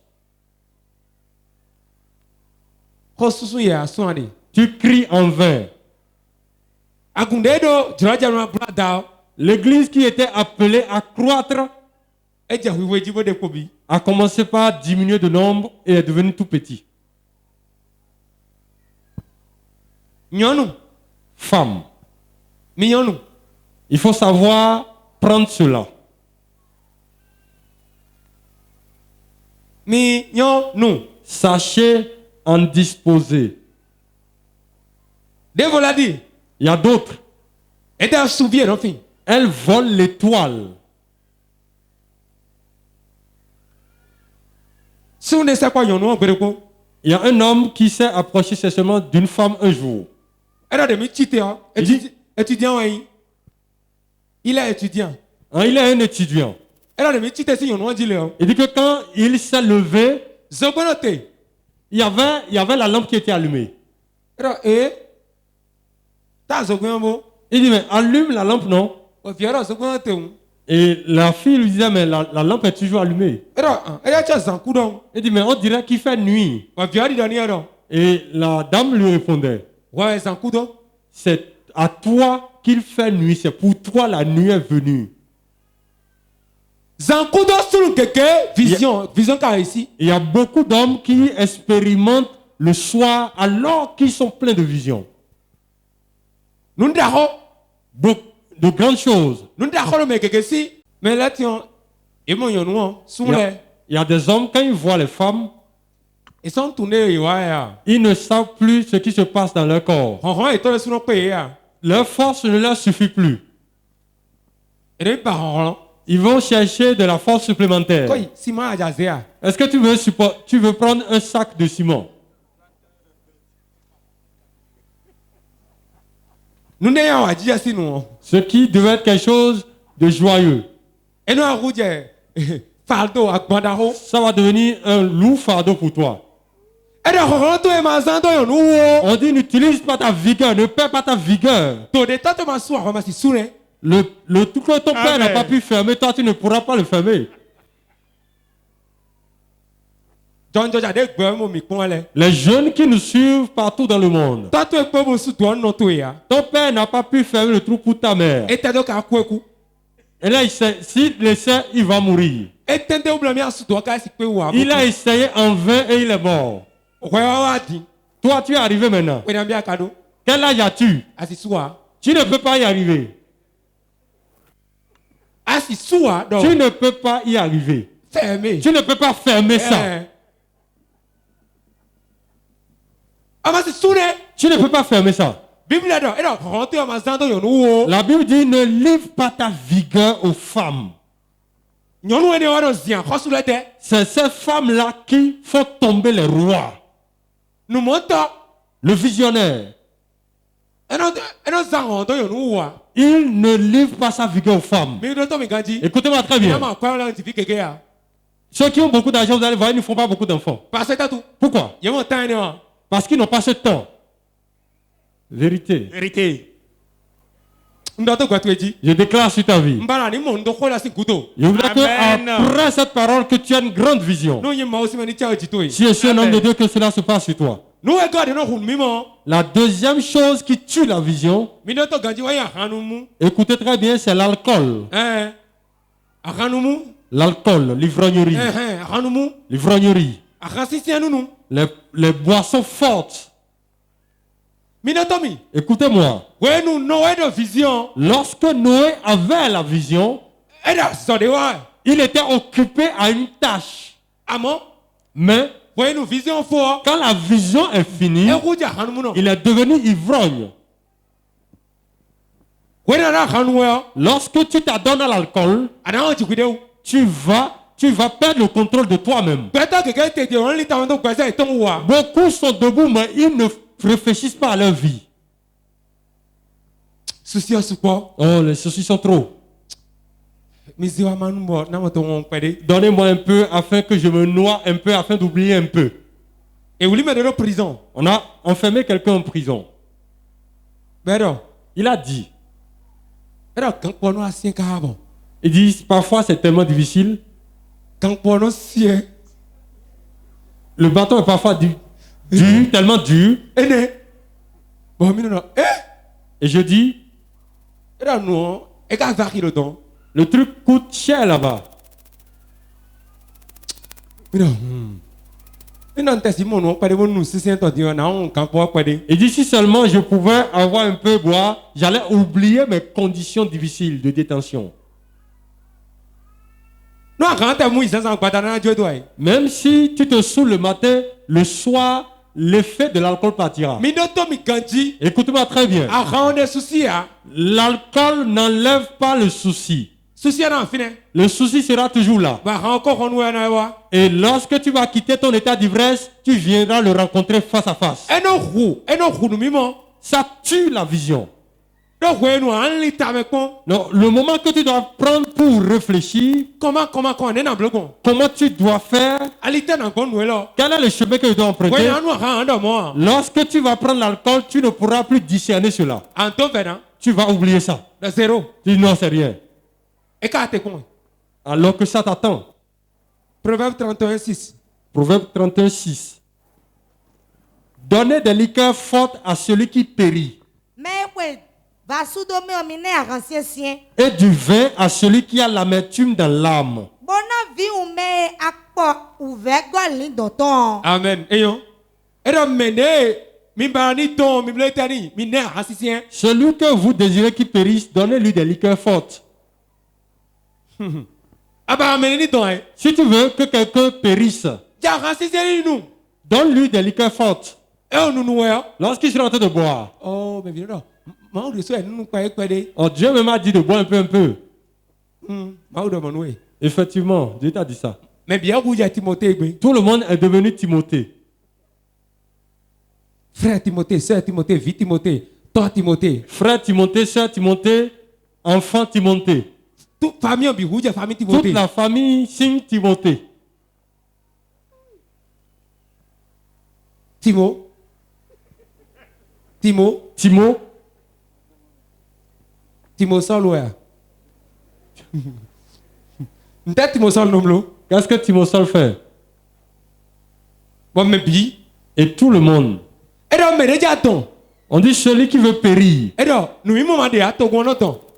Tu cries en vain. L'église qui était appelée à croître a commencé par diminuer de nombre et est devenue tout petit. Femme. Il faut savoir prendre cela. Sachez en disposer. Il y a d'autres. Elles volent l'étoile. Il y a un homme qui s'est approché sexuellement d'une femme un jour. Il est étudiant. Il est un étudiant. Il dit que quand il s'est levé, il y avait la lampe qui était allumée. Il dit, mais allume la lampe, non? Et la fille lui disait, mais la lampe est toujours allumée. Il dit, mais on dirait qu'il fait nuit. Et la dame lui répondait, c'est à toi qu'il fait nuit, c'est pour toi la nuit est venue. Il y a beaucoup d'hommes qui expérimentent le soir alors qu'ils sont pleins de visions. De grandes choses. Il y a des hommes, quand ils voient les femmes, ils ne savent plus ce qui se passe dans leur corps. Leur force ne leur suffit plus. Ils vont chercher de la force supplémentaire. Est-ce que tu veux prendre un sac de ciment? Ce qui devait être quelque chose de joyeux. Ça va devenir un lourd fardeau pour toi. On dit n'utilise pas ta vigueur, ne perds pas ta vigueur. Le tout que ton père n'a pas pu fermer, toi tu ne pourras pas le fermer. Les jeunes qui nous suivent partout dans le monde. Ton père n'a pas pu fermer le trou pour ta mère. Et là, s'il essaie, il va mourir. Il a essayé en vain et il est mort. Toi, tu es arrivé maintenant. Quel âge as-tu? Tu ne peux pas y arriver. Tu ne peux pas y arriver. Tu ne peux pas fermer ça. Tu ne peux pas fermer ça. La Bible dit ne livre pas ta vigueur aux femmes. C'est ces femmes-là qui font tomber les rois. Le visionnaire. Il ne livre pas sa vigueur aux femmes. Écoutez-moi très bien. Ceux qui ont beaucoup d'argent, vous allez voir, ils ne font pas beaucoup d'enfants. Pourquoi? Parce qu'ils n'ont pas ce temps. Vérité. Je déclare sur ta vie. Je voudrais que après cette parole que tu as une grande vision. Si je suis un homme de Dieu, que cela se passe sur toi. La deuxième chose qui tue la vision, écoutez très bien, c'est l'alcool. L'alcool, l'ivrognerie. L'ivrognerie. Les boissons fortes. Écoutez-moi. Lorsque Noé avait la vision, il était occupé à une tâche. Mais quand la vision est finie, il est devenu ivrogne. Lorsque tu t'adonnes à l'alcool, tu vas perdre le contrôle de toi-même. Beaucoup sont debout, mais ils ne réfléchissent pas à leur vie. Oh, les soucis sont trop. Donnez-moi un peu afin que je me noie un peu, afin d'oublier un peu. On a enfermé quelqu'un en prison. Il a dit. Il dit, parfois c'est tellement difficile. Le bâton est parfois dur, tellement dur. Et je dis, le truc coûte cher là-bas. Il dit, si seulement je pouvais avoir un peu boire, j'allais oublier mes conditions difficiles de détention. Même si tu te saoules le matin, le soir, l'effet de l'alcool partira. Écoute-moi très bien. L'alcool n'enlève pas le souci. Le souci sera toujours là. Et lorsque tu vas quitter ton état d'ivresse, tu viendras le rencontrer face à face. Ça tue la vision. Non, le moment que tu dois prendre pour réfléchir, comment tu dois faire, quel est le chemin que tu dois emprunter. Lorsque tu vas prendre l'alcool, tu ne pourras plus discerner cela. Tu vas oublier ça. Tu dis non, c'est rien. Alors que ça t'attend. Proverbe 31:6. Proverbe 31:6. Donnez des liqueurs fortes à celui qui périt. Et du vin à celui qui a l'amertume dans l'âme. Amen. Celui que vous désirez qui périsse, donnez-lui des liqueurs fortes. Si tu veux que quelqu'un périsse, donne-lui des liqueurs fortes. Lorsqu'il sera en train de boire. Oh, Dieu m'a dit de boire un peu. Effectivement, Dieu t'a dit ça. Tout le monde est devenu Timothée. Frère Timothée, sœur Timothée, vie Timothée, toi Timothée. Frère Timothée, sœur Timothée, enfant Timothée. Toute Timothée. Toute la famille signe Timothée. Timo. Sol, Qu'est-ce que Timo Sol fait? Et tout le monde. On dit celui qui veut périr.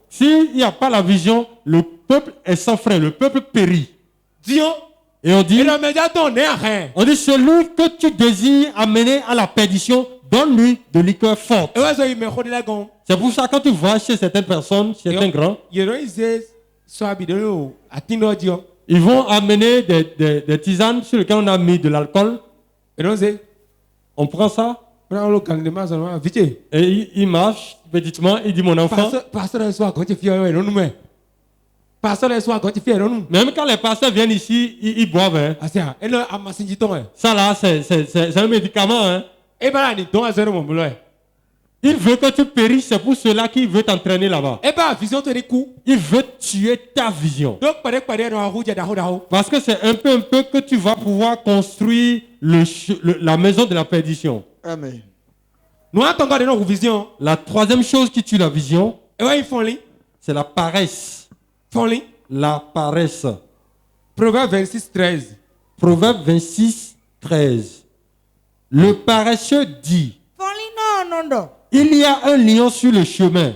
S'il n'y a pas la vision, le peuple est sans frein, le peuple périt. Et on dit celui que tu désires amener à la perdition, donne-lui de liqueur forte. C'est pour ça que quand tu vois chez certaines personnes, certains grands, ils vont amener des tisanes sur lesquelles on a mis de l'alcool. On prend ça. Et il marche petitement, il dit mon enfant. Même quand les pasteurs viennent ici, ils boivent. Hein. Ça là, c'est un médicament. Hein. Il veut que tu périsses, c'est pour cela qu'il veut t'entraîner là-bas. Il veut tuer ta vision. Parce que c'est un peu que tu vas pouvoir construire la maison de la perdition. Amen. La troisième chose qui tue la vision, c'est la paresse. La paresse. Proverbe 26, 13. Proverbe 26, 13. Le paresseux dit, il y a un lion sur le chemin.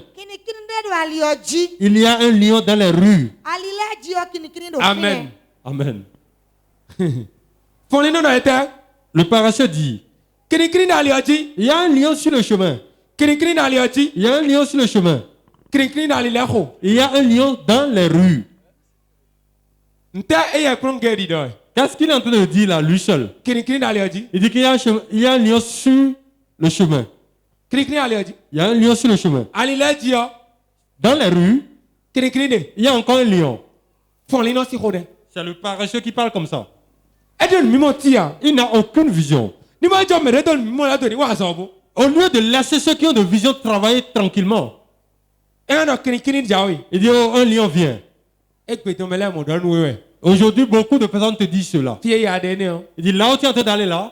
Il y a un lion dans les rues. Amen. Amen. Le paresseux dit, il y a un lion sur le chemin. Il y a un lion sur le chemin. Il y a un lion dans les rues. Qu'est-ce qu'il est en train de dire là, lui seul? Il dit qu'il y a un lion sur le chemin. Il y a un lion sur le chemin. Dans les rues, il y a encore un lion. C'est le paresseux qui parle comme ça. Il n'a aucune vision. Au lieu de laisser ceux qui ont de vision travailler tranquillement, il dit, oh, un lion vient. Aujourd'hui, beaucoup de personnes te disent cela. Il dit, là où tu es en train d'aller là,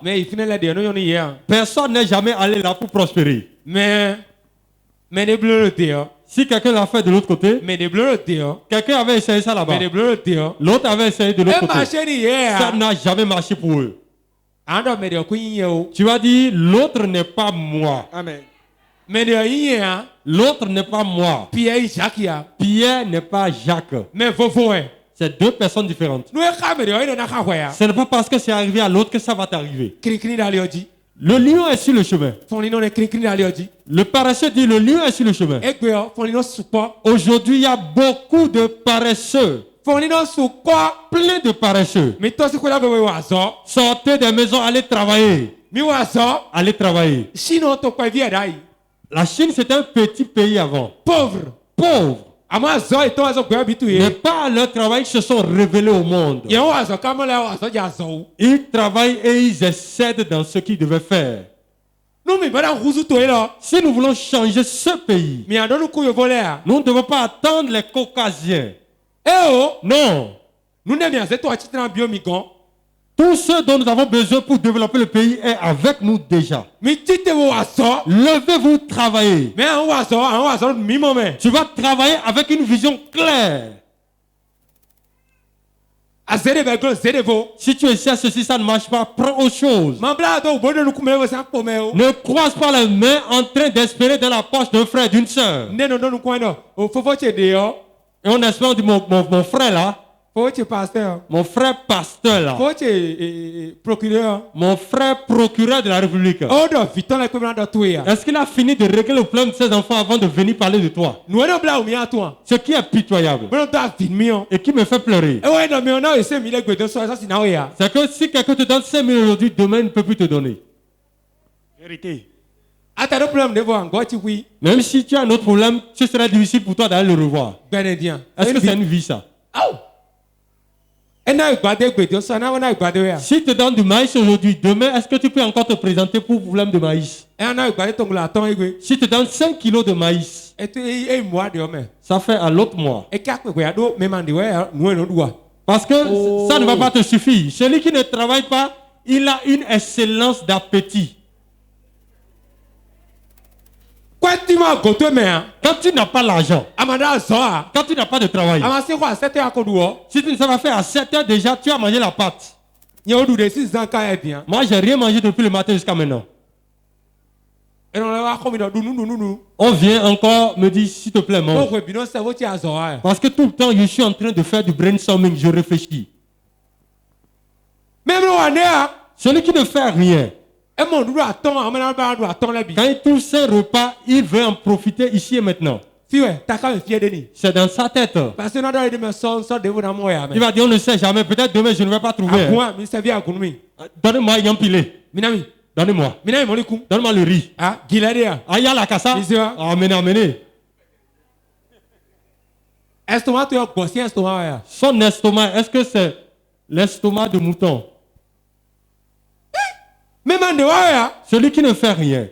personne n'est jamais allé là pour prospérer. Si quelqu'un l'a fait de l'autre côté, quelqu'un avait essayé ça là-bas. L'autre avait essayé de l'autre côté. Ça n'a jamais marché pour eux. Tu vas dire, l'autre n'est pas moi. Amen. L'autre n'est pas moi. Pierre n'est pas Jacques. C'est deux personnes différentes. Ce n'est pas parce que c'est arrivé à l'autre que ça va t'arriver. Le lion est sur le chemin. Le paresseux dit, le lion est sur le chemin. Aujourd'hui, il y a beaucoup de paresseux. Plein de paresseux. Sortez des maisons, allez travailler. Allez travailler. La Chine, c'était un petit pays avant. Pauvre. Mais par leur travail, ils se sont révélés au monde. Ils travaillent et ils excèdent dans ce qu'ils devaient faire. Si nous voulons changer ce pays, nous ne devons pas attendre les Caucasiens. Non. Tout ce dont nous avons besoin pour développer le pays est avec nous déjà. Levez-vous, travaillez. Tu vas travailler avec une vision claire. Si tu essaies ceci, ça ne marche pas, prends autre chose. Ne croise pas les mains en train d'espérer dans la poche d'un frère, d'une soeur. Et on espère, on dit, mon frère là. Mon frère pasteur là. Mon frère procureur de la République. Est-ce qu'il a fini de régler le problème de ses enfants avant de venir parler de toi? Ce qui est pitoyable et qui me fait pleurer, c'est que si quelqu'un te donne 5 000 aujourd'hui, demain il ne peut plus te donner. Vérité. Même si tu as un autre problème, ce sera difficile pour toi d'aller le revoir. Est-ce que c'est une vie ça? Si tu te donnes du maïs aujourd'hui, demain, est-ce que tu peux encore te présenter pour le problème de maïs? Si tu te donnes 5 kilos de maïs, ça fait à l'autre mois. Parce que ça ne va pas te suffire. Celui qui ne travaille pas, il a une excellence d'appétit. Quand tu n'as pas l'argent, quand tu n'as pas de travail, si tu ne sais pas faire à 7 heures déjà, tu as mangé la pâte. Moi, j'ai rien mangé depuis le matin jusqu'à maintenant. On vient encore me dire, s'il te plaît, mange. Parce que tout le temps, je suis en train de faire du brainstorming, je réfléchis. Celui qui ne fait rien, quand il touche ses repas, il veut en profiter ici et maintenant. C'est dans sa tête. Il va dire, on ne sait jamais, peut-être demain je ne vais pas trouver. Donnez-moi Yampilé. Donnez-moi. Donne-moi le riz. Ah, il y a la cassa. Amenez. Son estomac, est-ce que c'est l'estomac de mouton? Celui qui ne fait rien.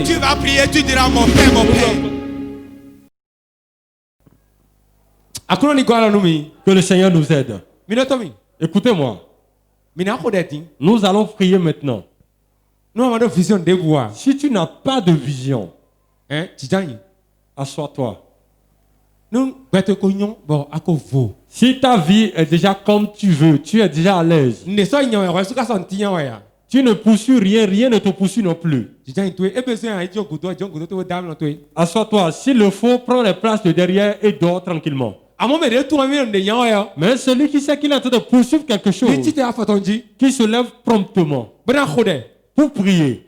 Tu vas prier, tu diras mon Père, mon Père. Que le Seigneur nous aide. Écoutez-moi. Nous allons prier maintenant. Si tu n'as pas de vision, assois-toi. Si ta vie est déjà comme tu veux, tu es déjà à l'aise. Tu ne poursuis rien, rien ne te poursuit non plus. Assois-toi. S'il le faut, prends les places de derrière et dors tranquillement. Mais celui qui sait qu'il est en train de poursuivre quelque chose, qui se lève promptement pour prier.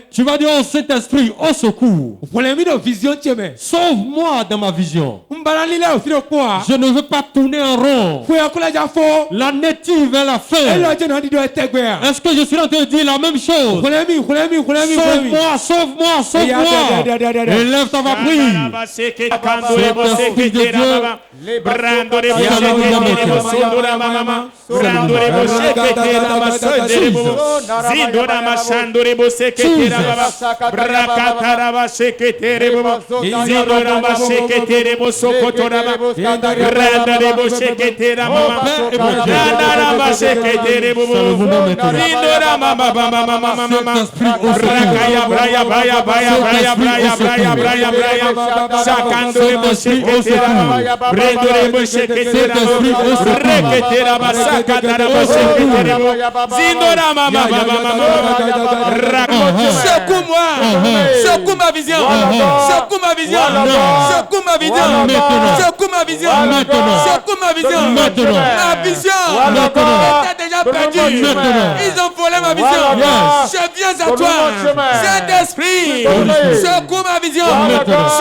Tu vas dire au Saint-Esprit, au secours. Sauve-moi dans ma vision. Je ne veux pas tourner en rond. L'année tire vers la fin. Est-ce que je suis en train de dire la même chose? Sauve-moi, sauve-moi, sauve-moi. Élève ta voix, prie. Saint-Esprit de Dieu. Zindora mashandore boseketere baba brakatara baseketere baba zindora baseketere bosokotora baba randare boseketere mama randara baseketere baba zindora mama mama mama mama rakaya braya baya baya braya braya braya braya braya sakandore boseketere baba rendore boseketere baba reketera basakatara boseketere baba zindora mama. Secoue-moi, secoue ma vision, secoue ma vision, secoue ma vision, secoue ma vision, secoue ma vision, ma vision était déjà perdue, ils ont volé ma vision, je viens à toi, Saint-Esprit, secoue ma vision,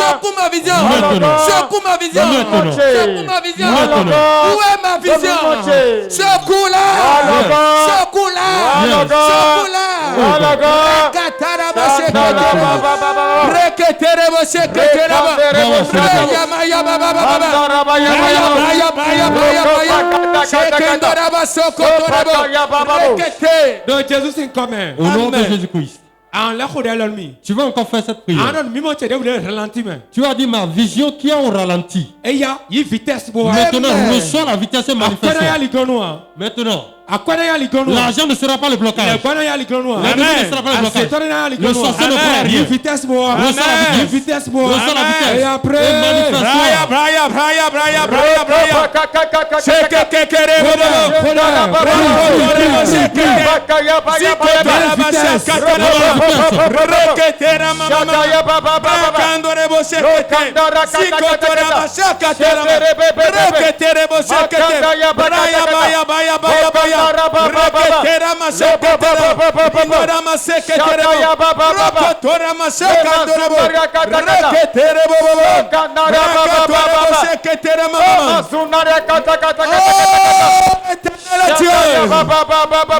secoue ma vision, secoue ma vision, secoue ma vision, où est ma vision, secoue-la, secoue-la. Donc Jésus est commun. Au nom de Jésus-Christ. Tu vas encore faire cette prière. Tu as dit ma vision qui est au ralenti. Maintenant reçois la vitesse manifestée. Maintenant l'argent ne sera pas le blocage. L'ennemi ne sera pas le blocage. Le sorcier ne fera rien. Reçois la vitesse. Reçois la vitesse. Et après, Reketera maseketera Bindora maseketera Rokotora maseketera Reketera maseketera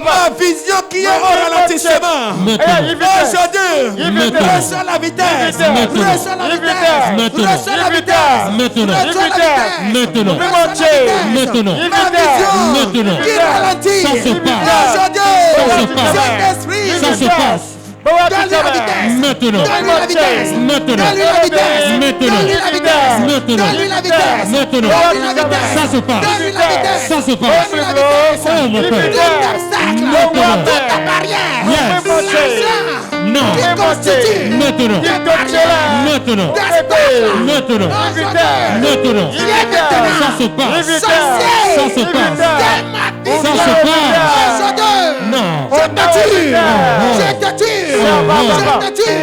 ma vision qui est au ralentissement aujourd'hui reçois la vitesse, reçois la vitesse, reçois la vitesse, maintenant ma vision qui ralentit aujourd'hui ça se passe. Donne-lui la vitesse. Maintenant. Donne-lui la vitesse. Maintenant. Donne-lui la vitesse. Maintenant. Donne-lui la vitesse. Maintenant. Donne-lui la vitesse. Maintenant. Donne-lui la vitesse. Ça se passe. Donne-lui la vitesse. Ça se passe. Donne-lui la vitesse. Oh mon Père. Tout obstacle. Toute ta barrière. Yes. L'argent. Non. Qui constitue. Maintenant. Des barrières. Maintenant. D'obstacles. Maintenant. Aujourd'hui. Maintenant. Il est maintenant. Ça se passe. Sorcier. Ça se passe. Dématisme. Ça se passe. Aujourd'hui. Non. Je te tue. Je te tue. Je te tue.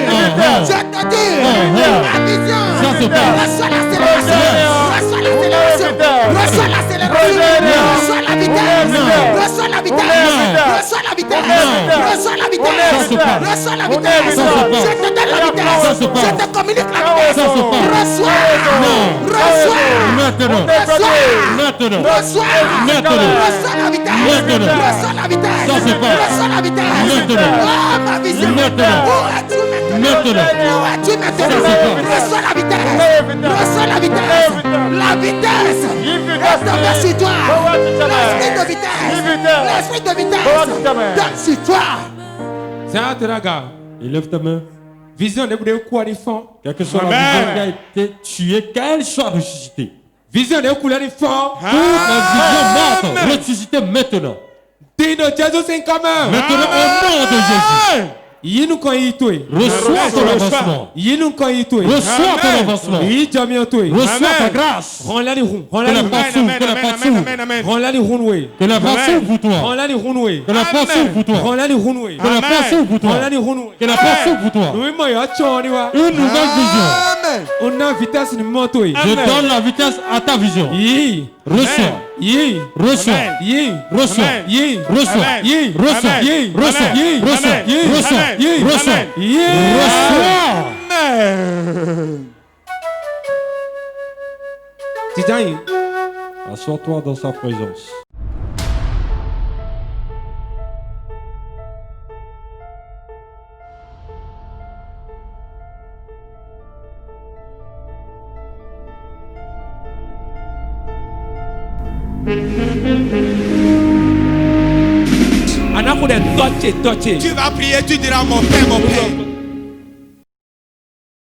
Je te tue. Ma vision. Ça se passe. Reçois l'accélération. Reçois l'accélération. Reçois l'accélération. Reçois la vitesse. Reçois la vitesse. Reçois la vitesse. Reçois la vitesse. Reçois la vitesse. Je te donne la vitesse. Je te communique la vitesse. Reçois. Maintenant. Reçois la vitesse. Reçois la vitesse. Ça c'est pas. Reçois la vitesse. Maintenant. Oh ma vision. Maintenant. Où es-tu maintenant? Où es-tu maintenant? Reçois la vitesse. Reçois la vitesse. La vitesse. Est tombée sur toi. L'esprit de vitesse. L'esprit de vitesse. Donne sur toi. Élève ta main. Vision de quoi les fonds. Quelle que soit la vision qui a été tuée, qu'elle soit ressuscitée. Vision de couleur les fonds. Toute la vision morte, ressuscitée maintenant. Maintenant au nom de Jésus. Reçois ton avancement. Reçois ton avancement. Reçois ta grâce. Que la force s'ouvre. Que la force s'ouvre. Que la force s'ouvre pour toi. Que la force s'ouvre pour toi. Que la force s'ouvre pour toi. Que la force s'ouvre pour toi. Une nouvelle vision. Je donne la vitesse à ta vision. Reçois. Reçois. Reçois. Reçois. Reçois. Reçois. Reçois. Assois-toi dans sa présence. Tu vas prier, tu diras mon Père, mon Père.